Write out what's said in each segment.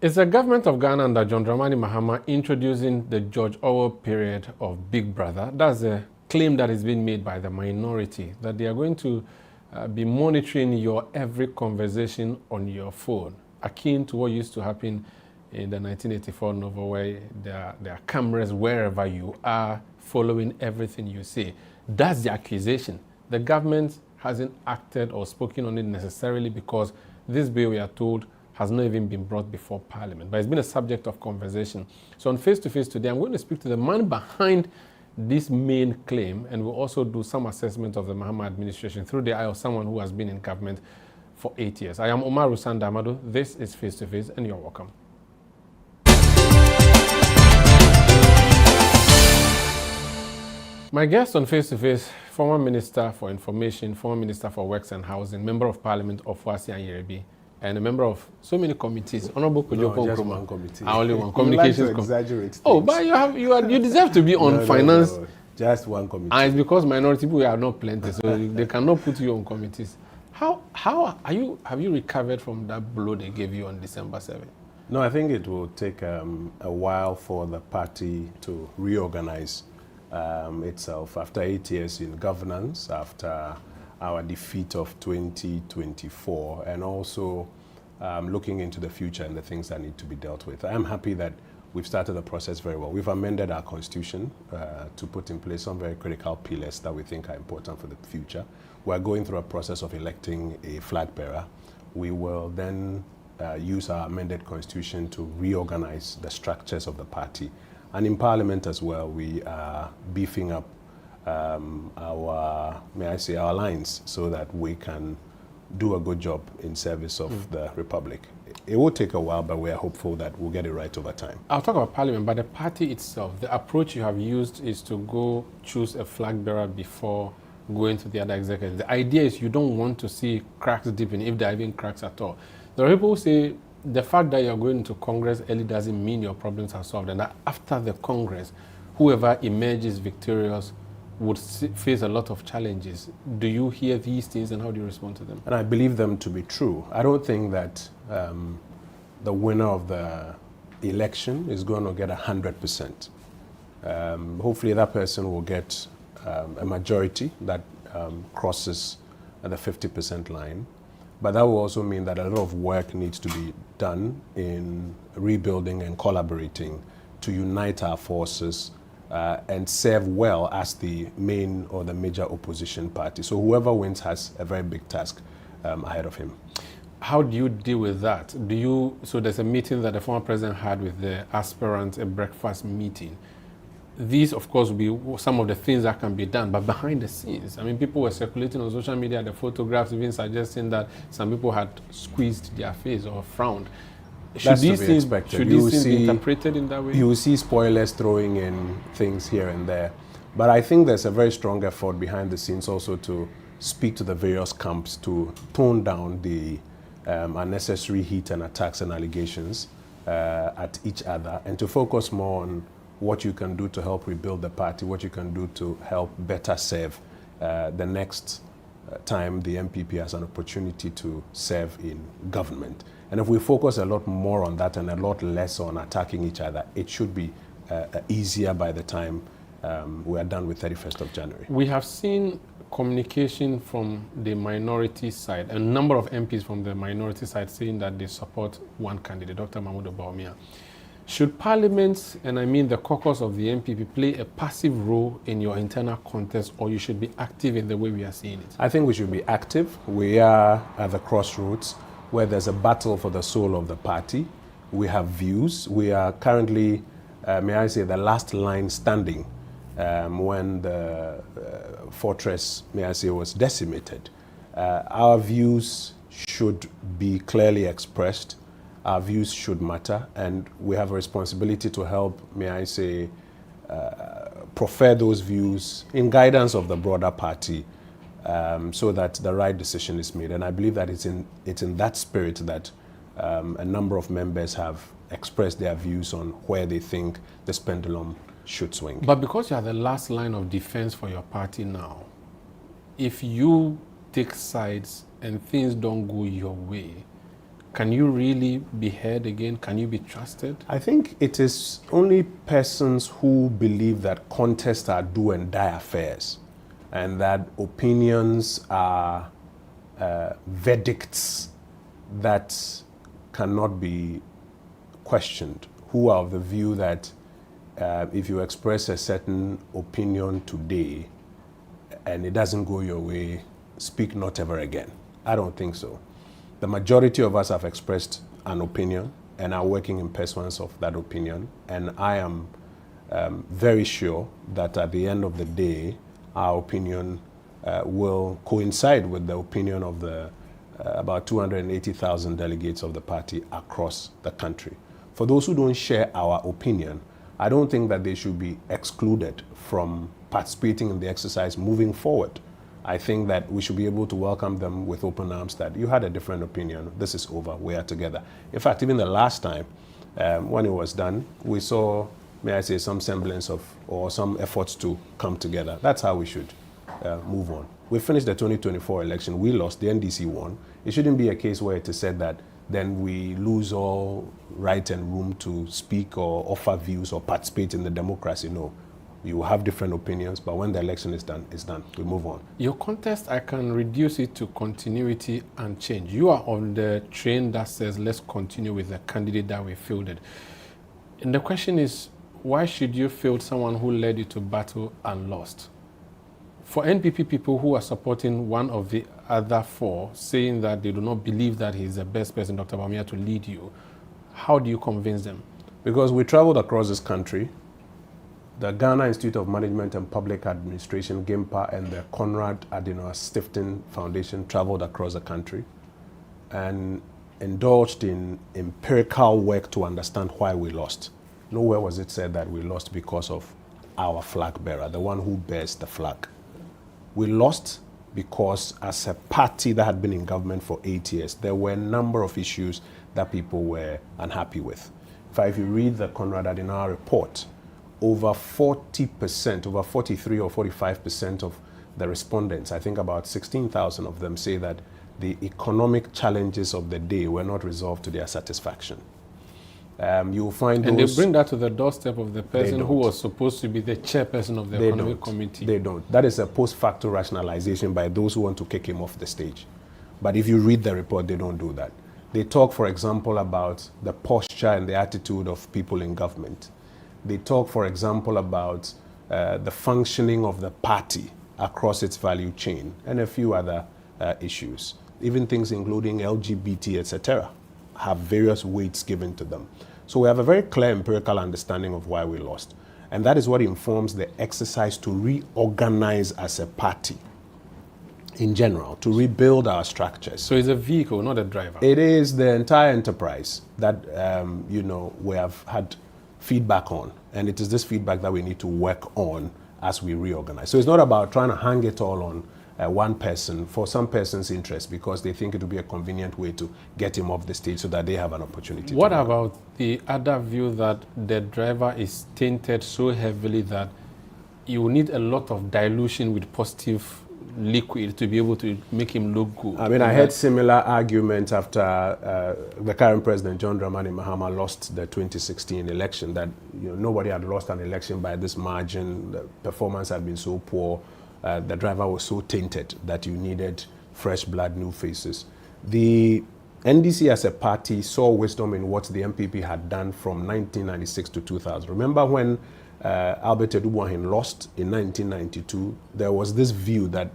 It's the government of Ghana under John Dramani Mahama introducing the George Orwell period of Big Brother. That's a claim that is being made by the minority, that they are going to be monitoring your every conversation on your phone, akin to what used to happen in the 1984 novel, where there are cameras wherever you are following everything you say. That's the accusation. The government hasn't acted or spoken on it necessarily because this bill, we are told, has not even been brought before Parliament, but it's been a subject of conversation. So on Face to Face today, I'm going to speak to the man behind this main claim, and we'll also do some assessment of the Mahama administration through the eye of someone who has been in government for 8 years. I am Omar Rusanda Amado. This is Face to Face, and you're welcome. My guest on Face to Face, former Minister for Information, former Minister for Works and Housing, Member of Parliament of Wasi and Yerebi, and a member of so many committees. Honorable Kojo Oppong Nkrumah. Just one committee. Only one. Communications committee. Exaggerate things. Oh, but you deserve to be on finance. No. Just one committee. And it's because minority people are not plenty, so they cannot put you on committees. How are you? Have you recovered from that blow they gave you on December 7th? No, I think it will take a while for the party to reorganize itself after 8 years in governance, after our defeat of 2024, and also looking into the future and the things that need to be dealt with. I'm happy that we've started the process very well. We've amended our constitution to put in place some very critical pillars that we think are important for the future. We're going through a process of electing a flag bearer. We will then use our amended constitution to reorganize the structures of the party. And in Parliament as well, we are beefing up our lines so that we can do a good job in service of the Republic. It will take a while, but we are hopeful that we'll get it right over time. I'll talk about Parliament, but the party itself, the approach you have used is to go choose a flag bearer before going to the other executives. The idea is you don't want to see cracks deepen, if there are even cracks at all. There are people who say the fact that you're going to Congress early doesn't mean your problems are solved, and that after the Congress, whoever emerges victorious would face a lot of challenges. Do you hear these things, and how do you respond to them? And I believe them to be true. I don't think that the winner of the election is going to get 100%. Hopefully that person will get a majority that crosses the 50% line. But that will also mean that a lot of work needs to be done in rebuilding and collaborating to unite our forces and serve well as the main or the major opposition party. So whoever wins has a very big task ahead of him. How do you deal with that? So there's a meeting that the former president had with the aspirants, a breakfast meeting. These, of course, will be some of the things that can be done, but behind the scenes, I mean, people were circulating on social media, the photographs even suggesting that some people had squeezed their face or frowned. Should these things be interpreted in that way? You will see spoilers throwing in things here and there. But I think there's a very strong effort behind the scenes also to speak to the various camps to tone down the unnecessary heat and attacks and allegations at each other, and to focus more on what you can do to help rebuild the party, what you can do to help better serve the next time the MPP has an opportunity to serve in government. And if we focus a lot more on that and a lot less on attacking each other, it should be easier by the time we are done with 31st of January. We have seen communication from the minority side, a number of MPs from the minority side saying that they support one candidate, Dr. Mahmoud Bawumia. Should Parliament, and I mean the caucus of the MPP, play a passive role in your internal contest, or you should be active in the way we are seeing it? I think we should be active. We are at the crossroads where there's a battle for the soul of the party. We have views. We are currently, the last line standing when the fortress, was decimated. Our views should be clearly expressed. Our views should matter, and we have a responsibility to help, prefer those views in guidance of the broader party so that the right decision is made. And I believe that it's in that spirit that a number of members have expressed their views on where they think this pendulum should swing. But because you are the last line of defense for your party now, if you take sides and things don't go your way, can you really be heard again? Can you be trusted? I think it is only persons who believe that contests are do and die affairs and that opinions are verdicts that cannot be questioned, who are of the view that if you express a certain opinion today and it doesn't go your way, speak not ever again. I don't think so. The majority of us have expressed an opinion and are working in pursuance of that opinion. And I am very sure that at the end of the day, our opinion will coincide with the opinion of the about 280,000 delegates of the party across the country. For those who don't share our opinion, I don't think that they should be excluded from participating in the exercise moving forward. I think that we should be able to welcome them with open arms that you had a different opinion, this is over, we are together. In fact, even the last time when it was done, we saw, may I say, some semblance of, or some efforts to come together. That's how we should move on. We finished the 2024 election, we lost, the NDC won. It shouldn't be a case where it is said that then we lose all right and room to speak or offer views or participate in the democracy. No. You have different opinions, but when the election is done, it's done. We move on. Your contest, I can reduce it to continuity and change. You are on the train that says, let's continue with the candidate that we fielded. And the question is, why should you field someone who led you to battle and lost? For NPP people who are supporting one of the other four, saying that they do not believe that he's the best person, Dr. Bawumia, to lead you, how do you convince them? Because we traveled across this country. The Ghana Institute of Management and Public Administration, GIMPA, and the Conrad Adenauer Stiftung Foundation traveled across the country and indulged in empirical work to understand why we lost. Nowhere was it said that we lost because of our flag bearer, the one who bears the flag. We lost because as a party that had been in government for 8 years, there were a number of issues that people were unhappy with. In fact, if you read the Conrad Adenauer report, over 40%, over 43 or 45% of the respondents, I think about 16,000 of them, say that the economic challenges of the day were not resolved to their satisfaction. You will find and they bring that to the doorstep of the person who was supposed to be the chairperson of the economic committee. They don't. That is a post-facto rationalization by those who want to kick him off the stage. But if you read the report, they don't do that. They talk, for example, about the posture and the attitude of people in government. They talk, for example, about the functioning of the party across its value chain and a few other issues. Even things including LGBT, etc., have various weights given to them. So we have a very clear empirical understanding of why we lost. And that is what informs the exercise to reorganize as a party in general, to rebuild our structures. So it's a vehicle, not a driver. It is the entire enterprise that, we have had feedback on. And it is this feedback that we need to work on as we reorganize. So it's not about trying to hang it all on one person for some person's interest because they think it will be a convenient way to get him off the stage so that they have an opportunity. What about the other view that the driver is tainted so heavily that you need a lot of dilution with positive liquid to be able to make him look good? I mean, I heard similar arguments after the current president, John Dramani Mahama, lost the 2016 election, that nobody had lost an election by this margin. The performance had been so poor. The driver was so tainted that you needed fresh blood, new faces. The NDC as a party saw wisdom in what the MPP had done from 1996 to 2000. Remember when Albert Edubuahin lost in 1992, there was this view that,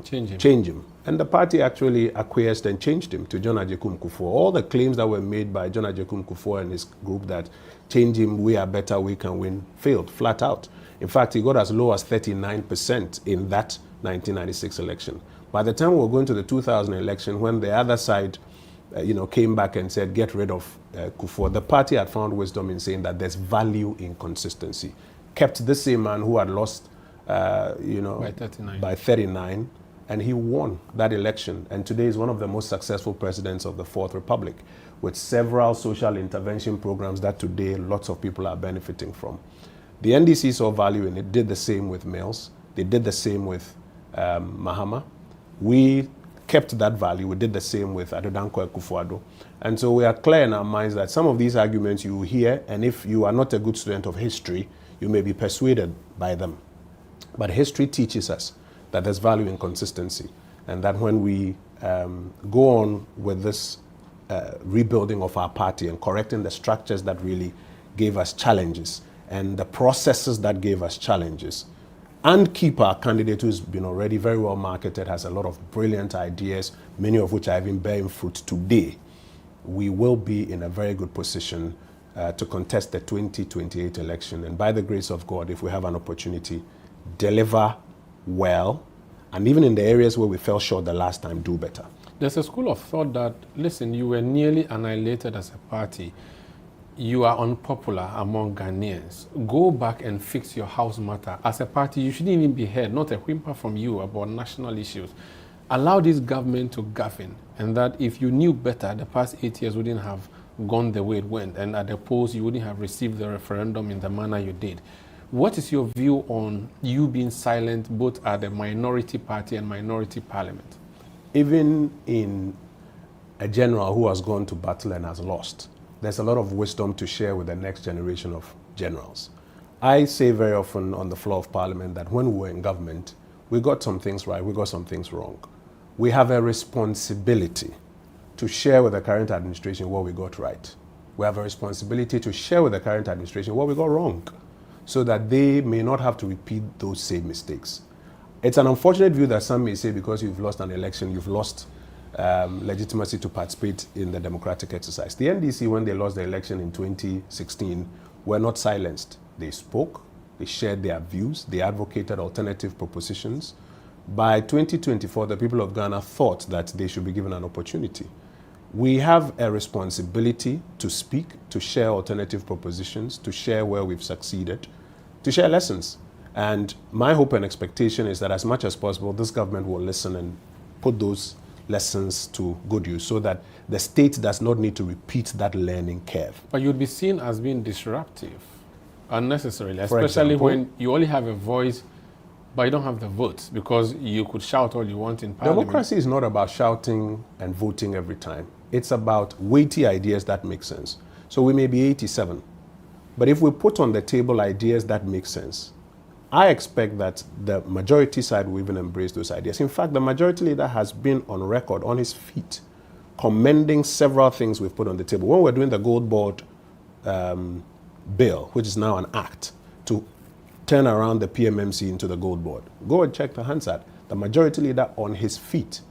change him. And the party actually acquiesced and changed him to John Agyekum Kufuor. All the claims that were made by John Agyekum Kufuor and his group that change him, we are better, we can win, failed flat out. In fact, he got as low as 39% in that 1996 election. By the time we were going to the 2000 election, when the other side came back and said, get rid of Kufuor, the party had found wisdom in saying that there's value in consistency. Kept the same man who had lost, by 39, and he won that election. And today is one of the most successful presidents of the Fourth Republic, with several social intervention programs that today lots of people are benefiting from. The NDC saw value in it, did the same with Mills. They did the same with Mahama. We kept that value. We did the same with Adodankwa Akufo-Addo. And so we are clear in our minds that some of these arguments you will hear, and if you are not a good student of history, you may be persuaded by them. But history teaches us that there's value in consistency, and that when we go on with this rebuilding of our party and correcting the structures that really gave us challenges and the processes that gave us challenges, and keep our candidate who's been already very well marketed, has a lot of brilliant ideas, many of which are even bearing fruit today, we will be in a very good position to contest the 2028 election. And by the grace of God, if we have an opportunity, deliver well, and even in the areas where we fell short the last time, do better. There's a school of thought that, listen, you were nearly annihilated as a party. You are unpopular among Ghanaians. Go back and fix your house matter. As a party, you shouldn't even be heard, not a whimper from you about national issues. Allow this government to govern, and that if you knew better, the past 8 years wouldn't have gone the way it went, and at the polls, you wouldn't have received the referendum in the manner you did. What is your view on you being silent both at the minority party and minority parliament? Even in a general who has gone to battle and has lost, there's a lot of wisdom to share with the next generation of generals. I say very often on the floor of parliament that when we were in government, we got some things right, we got some things wrong. We have a responsibility to share with the current administration what we got right. We have a responsibility to share with the current administration what we got wrong, so that they may not have to repeat those same mistakes. It's an unfortunate view that some may say because you've lost an election, you've lost legitimacy to participate in the democratic exercise. The NDC, when they lost the election in 2016, were not silenced. They spoke, they shared their views, they advocated alternative propositions. By 2024, the people of Ghana thought that they should be given an opportunity. We have a responsibility to speak, to share alternative propositions, to share where we've succeeded, to share lessons. And my hope and expectation is that as much as possible, this government will listen and put those lessons to good use, so that the state does not need to repeat that learning curve. But you'd be seen as being disruptive unnecessarily, For especially example, when you only have a voice, but you don't have the votes, because you could shout all you want in parliament. Democracy is not about shouting and voting every time. It's about weighty ideas that make sense. So we may be 87, but if we put on the table ideas that make sense, I expect that the majority side will even embrace those ideas. In fact, the majority leader has been on record, on his feet, commending several things we've put on the table. When we're doing the gold board bill, which is now an act, to turn around the PMMC into the gold board, go and check the Hansard. The majority leader on his feet,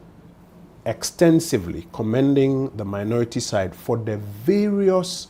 extensively commending the minority side for the various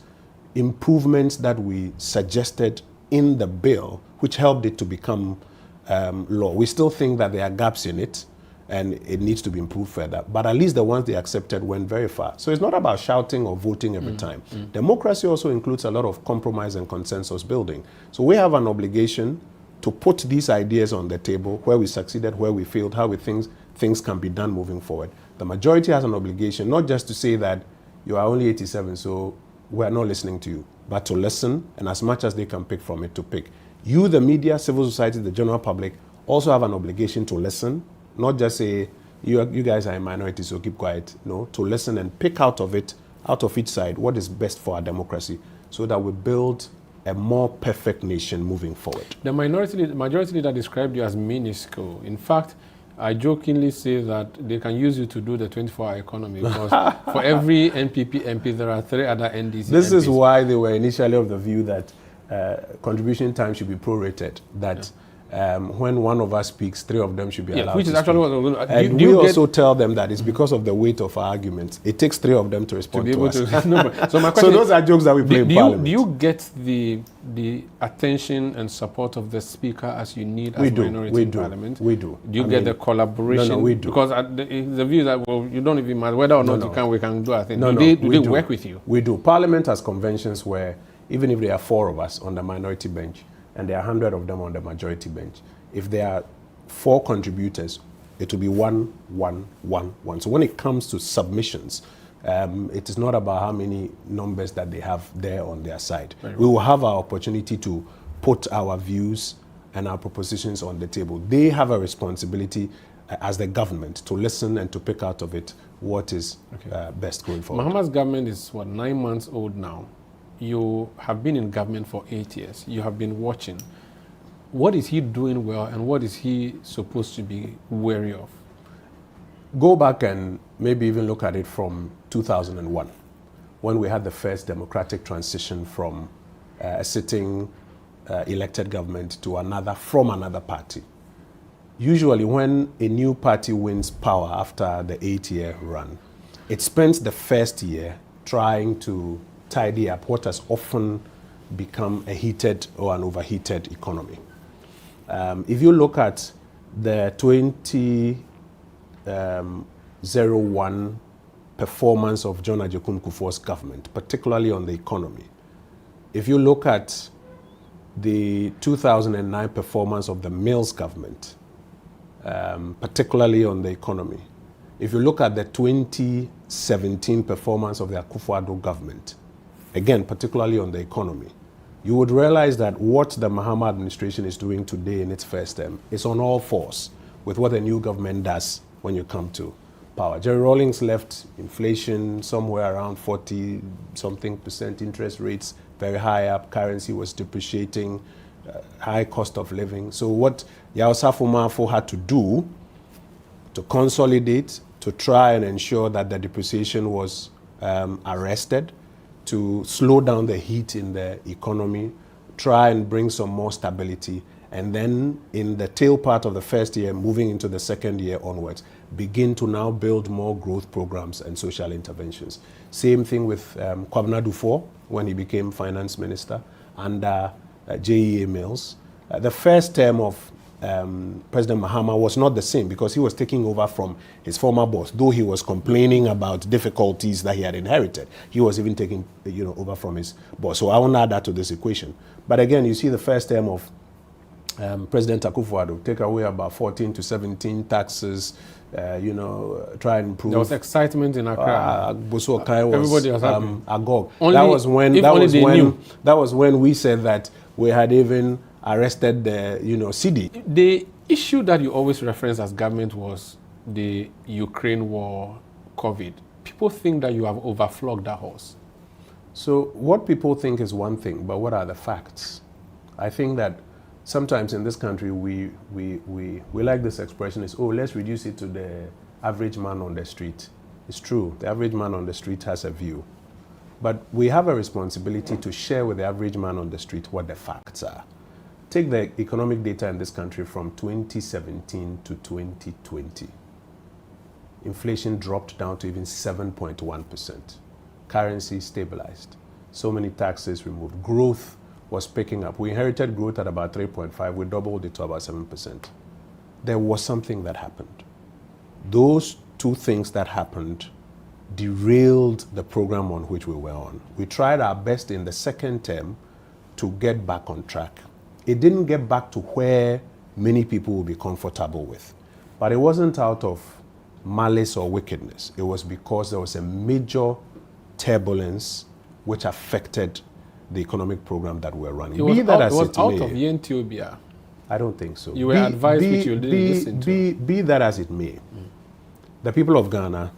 improvements that we suggested in the bill, which helped it to become law. We still think that there are gaps in it and it needs to be improved further, but at least the ones they accepted went very far. So it's not about shouting or voting every time. Democracy also includes a lot of compromise and consensus building. So we have an obligation to put these ideas on the table, where we succeeded, where we failed, how we think things can be done moving forward. The majority has an obligation not just to say that you are only 87, so we're not listening to you, but to listen, and as much as they can pick from it, to pick. You, the media, civil society, the general public, also have an obligation to listen, not just say, you guys are a minority, so keep quiet. No, to listen and pick out of it, out of each side, what is best for our democracy, so that we build a more perfect nation moving forward. The majority leader described you as minuscule. In fact, I jokingly say that they can use you to do the 24-hour economy, because for every NPP MP, there are 3 other NDC This MPs. is why they were initially of the view that contribution time should be prorated, that when one of us speaks, 3 of them should be allowed which to is actually speak. what And we also tell them that it's because of the weight of our arguments. It takes 3 of them to respond to us. So my question So those are jokes that we play in Parliament. Do you get the attention and support of the speaker as you need as minority in Parliament? We do. Do you get the collaboration? No, we do. Because the view that, well, you don't even matter whether or not you can, we can do our thing. Do they work with you? We do. Parliament has conventions where even if there are 4 of us on the minority bench and there are 100 of them on the majority bench, if there are 4 contributors, it will be 1, 1, 1, 1. So when it comes to submissions, it is not about how many numbers that they have there on their side. We will have our opportunity to put our views and our propositions on the table. They have a responsibility. as the government, to listen and to pick out of it what is best going forward. Mahama's government is, 9 months old now. You have been in government for 8 years. You have been watching. What is he doing well, and what is he supposed to be wary of? Go back and maybe even look at it from 2001, when we had the first democratic transition from a sitting elected government to another from another party. Usually when a new party wins power after the 8-year run, it spends the first year trying to tidy up what has often become a heated or an overheated economy. If you look at the 2001 performance of John Agyekum Kufuor's government, particularly on the economy, if you look at the 2009 performance of the Mills government, particularly on the economy, if you look at the 2017 performance of the Akufo-Addo government, again, particularly on the economy, you would realize that what the Mahama administration is doing today in its first term is on all fours with what the new government does when you come to power. Jerry Rawlings left inflation somewhere around 40-something%, interest rates very high up, currency was depreciating, high cost of living. So what Yaw Osafo Maafo had to do to consolidate, to try and ensure that the depreciation was arrested, to slow down the heat in the economy, try and bring some more stability, and then in the tail part of the first year, moving into the second year onwards, begin to now build more growth programs and social interventions. Same thing with Kwabena Dufour when he became finance minister under JEA Mills. The first term of President Mahama was not the same because he was taking over from his former boss, though he was complaining about difficulties that he had inherited. He was even taking over from his boss. So I won't add that to this equation. But again, you see the first term of President Akufo-Addo take away about 14 to 17 taxes, try and improve. There was excitement in Accra. Boso Okai was, everybody was happy. agog. That was when we said that we had even arrested the CD. The issue that you always reference as government was the Ukraine war, COVID. People think that you have overflogged that horse. So what people think is one thing, but what are the facts? I think that sometimes in this country we like this expression is, oh, let's reduce it to the average man on the street. It's true, the average man on the street has a view. But we have a responsibility to share with the average man on the street what the facts are. Take the economic data in this country from 2017 to 2020. Inflation dropped down to even 7.1%. Currency stabilized. So many taxes removed. Growth was picking up. We inherited growth at about 3.5. We doubled it to about 7%. There was something that happened. Those two things that happened derailed the program on which we were on. We tried our best in the second term to get back on track. It didn't get back to where many people will be comfortable with. But it wasn't out of malice or wickedness. It was because there was a major turbulence which affected the economic program that we're running. It was out of Yentiobia. I don't think so. You were advised which you didn't listen to. Be that as it may, the people of Ghana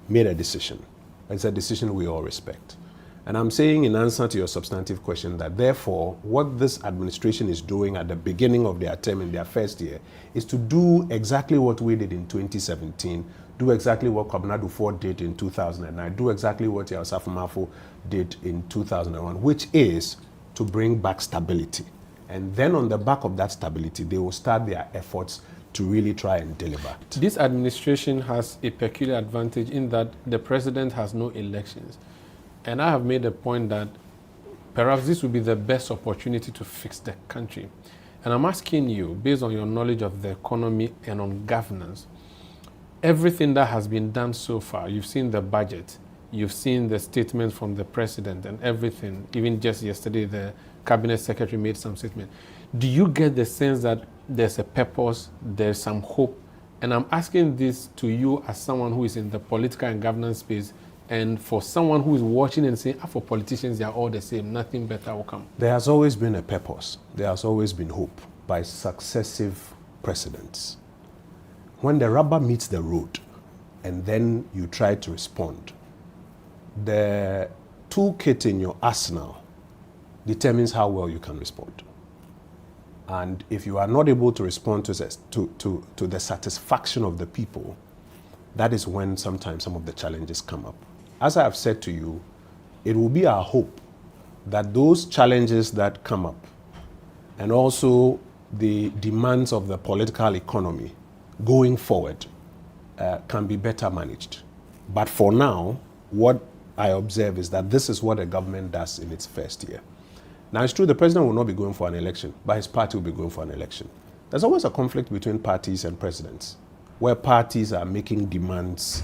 made a decision. It's a decision we all respect. And I'm saying in answer to your substantive question that therefore what this administration is doing at the beginning of their term in their first year is to do exactly what we did in 2017, do exactly what Kwabena Dufour did in 2009, do exactly what Yaw Osafo Maafo did in 2001, which is to bring back stability. And then on the back of that stability, they will start their efforts to really try and deliver. This administration has a peculiar advantage in that the president has no elections. And I have made a point that perhaps this would be the best opportunity to fix the country. And I'm asking you, based on your knowledge of the economy and on governance, everything that has been done so far, you've seen the budget, you've seen the statements from the president and everything, even just yesterday the cabinet secretary made some statement. Do you get the sense that there's a purpose, there's some hope? And I'm asking this to you as someone who is in the political and governance space, and for someone who is watching and saying, for politicians, they are all the same, nothing better will come. There has always been a purpose. There has always been hope by successive presidents. when the rubber meets the road and then you try to respond, the toolkit in your arsenal determines how well you can respond. And if you are not able to respond to the satisfaction of the people, that is when sometimes some of the challenges come up. As I have said to you, it will be our hope that those challenges that come up and also the demands of the political economy going forward can be better managed. But for now, what I observe is that this is what a government does in its first year. Now, it's true the president will not be going for an election, but his party will be going for an election. There's always a conflict between parties and presidents, where parties are making demands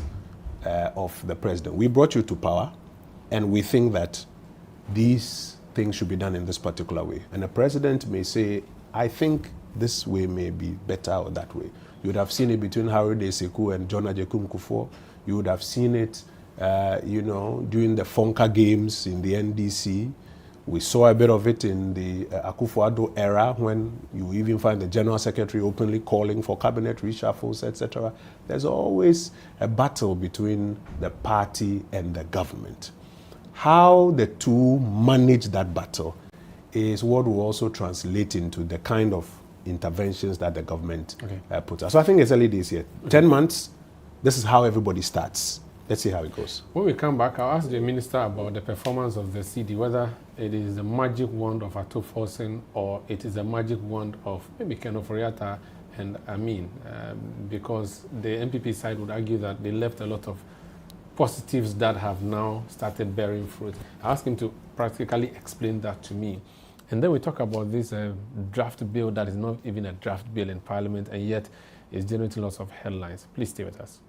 of the president. We brought you to power, and we think that these things should be done in this particular way. And the president may say, I think this way may be better or that way. You would have seen it between Harry Deseku and John Ajekum Kufuor. You would have seen it, during the Fonka games in the NDC. We saw a bit of it in the Akufo-Addo era when you even find the General Secretary openly calling for cabinet reshuffles, etc. There's always a battle between the party and the government. How the two manage that battle is what will also translate into the kind of interventions that the government puts out. So I think it's early days here. 10 months, this is how everybody starts. Let's see how it goes. When we come back, I'll ask the minister about the performance of the CD, whether it is the magic wand of Ato Forsen or it is the magic wand of maybe Ken Ofori-Atta and Amin, because the MPP side would argue that they left a lot of positives that have now started bearing fruit. I asked him to practically explain that to me. And then we talk about this draft bill that is not even a draft bill in Parliament and yet is generating lots of headlines. Please stay with us.